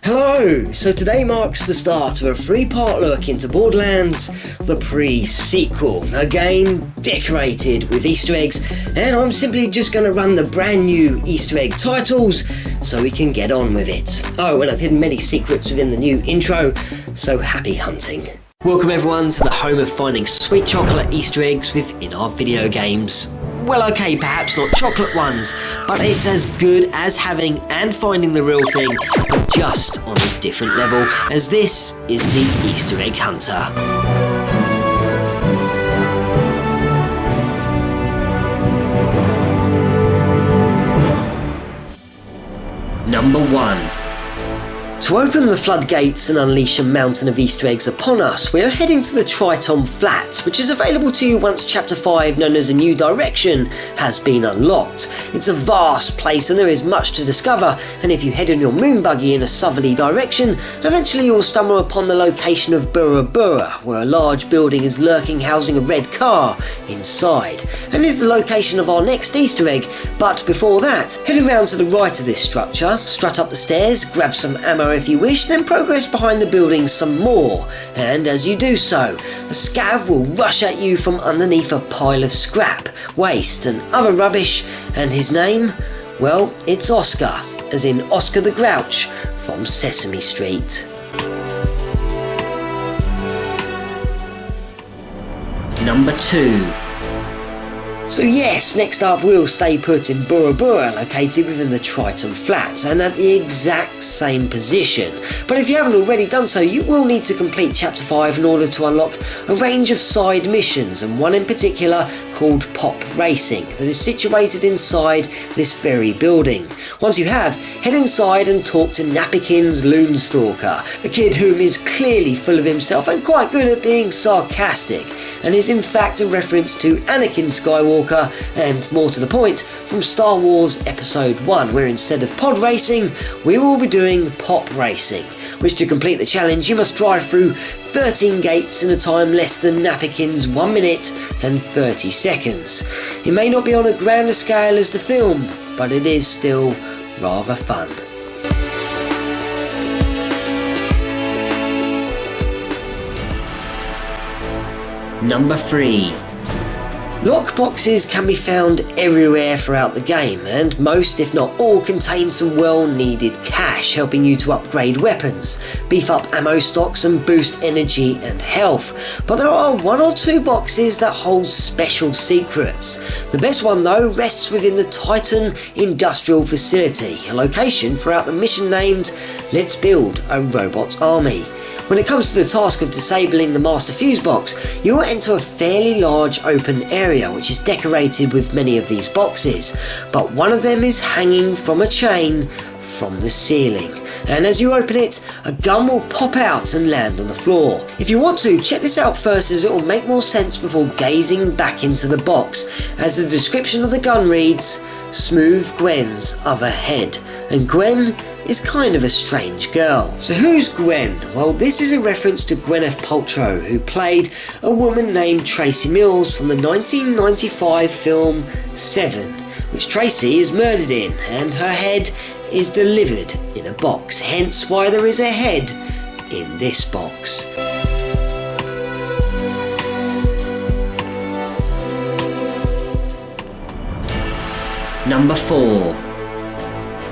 Hello! So today marks the start of a 3-part look into Borderlands, the pre-sequel, a game decorated with Easter eggs, and I'm simply just going to run the brand new Easter egg titles so we can get on with it. Oh, and I've hidden many secrets within the new intro, so happy hunting. Welcome everyone to the home of finding sweet chocolate Easter eggs within our video games. Well, okay, perhaps not chocolate ones, but it's as good as having and finding the real thing, but just on a different level, as this is the Easter egg hunter. Number 1. To open the floodgates and unleash a mountain of Easter eggs upon us, we are heading to the Triton Flats, which is available to you once Chapter 5, known as A New Direction, has been unlocked. It's a vast place and there is much to discover, and if you head on your moon buggy in a southerly direction, eventually you will stumble upon the location of Bura Bura, where a large building is lurking housing a red car inside, and is the location of our next Easter egg. But before that, head around to the right of this structure, strut up the stairs, grab some ammo if you wish, then progress behind the building some more, and as you do so, a scav will rush at you from underneath a pile of scrap, waste and other rubbish, and his name? Well, it's Oscar, as in Oscar the Grouch from Sesame Street. Number 2. So yes, next up we'll stay put in Bura Bura, located within the Triton Flats and at the exact same position. But if you haven't already done so, you will need to complete Chapter 5 in order to unlock a range of side missions, and one in particular called Pop Racing that is situated inside this very building. Once you have, head inside and talk to Nappykin's Loonstalker, the kid whom is clearly full of himself and quite good at being sarcastic, and is in fact a reference to Anakin Skywalker, and more to the point, from Star Wars Episode 1, where instead of pod racing, we will be doing pop racing, which to complete the challenge you must drive through 13 gates in a time less than Nappykin's 1 minute and 30 seconds. It may not be on a grander scale as the film, but it is still rather fun. Number 3. Lockboxes can be found everywhere throughout the game, and most, if not all, contain some well-needed cash, helping you to upgrade weapons, beef up ammo stocks and boost energy and health. But there are 1 or 2 boxes that hold special secrets. The best one though rests within the Titan Industrial Facility, a location throughout the mission named Let's Build a Robot Army. When it comes to the task of disabling the Master Fuse box, you will enter a fairly large open area which is decorated with many of these boxes, but one of them is hanging from a chain from the ceiling, and as you open it, a gun will pop out and land on the floor. If you want to, check this out first, as it will make more sense before gazing back into the box, as the description of the gun reads, "Smooth Gwen's other head," and Gwen is kind of a strange girl. So who's Gwen? Well, this is a reference to Gwyneth Paltrow, who played a woman named Tracy Mills from the 1995 film Seven, which Tracy is murdered in, and her head is delivered in a box, hence why there is a head in this box. Number 4.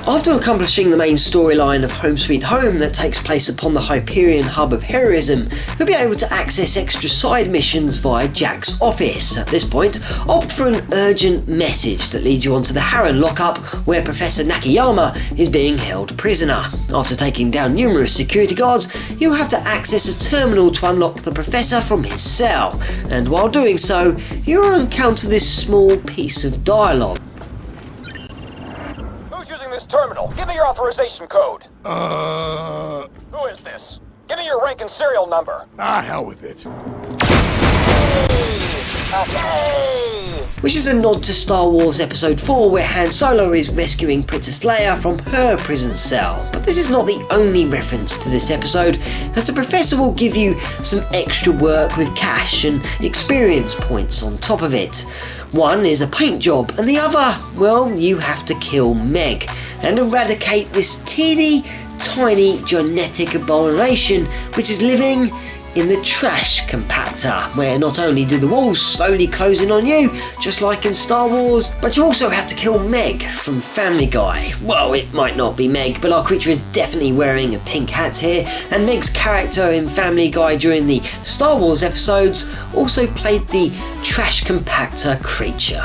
After accomplishing the main storyline of Home Sweet Home that takes place upon the Hyperion hub of heroism, you'll be able to access extra side missions via Jack's office. At this point, opt for an urgent message that leads you onto the Heron Lockup, where Professor Nakayama is being held prisoner. After taking down numerous security guards, you'll have to access a terminal to unlock the Professor from his cell, and while doing so, you'll encounter this small piece of dialogue. Who's using this terminal? Give me your authorization code. Who is this? Give me your rank and serial number. Hell with it. Okay. Which is a nod to Star Wars Episode 4, where Han Solo is rescuing Princess Leia from her prison cell. But this is not the only reference to this episode, as the Professor will give you some extra work with cash and experience points on top of it. One is a paint job, and the other, well, you have to kill Meg and eradicate this teeny tiny genetic abomination which is living in the trash compactor, where not only do the walls slowly close in on you, just like in Star Wars, but you also have to kill Meg from Family Guy. Well, it might not be Meg, but our creature is definitely wearing a pink hat here, and Meg's character in Family Guy during the Star Wars episodes also played the trash compactor creature.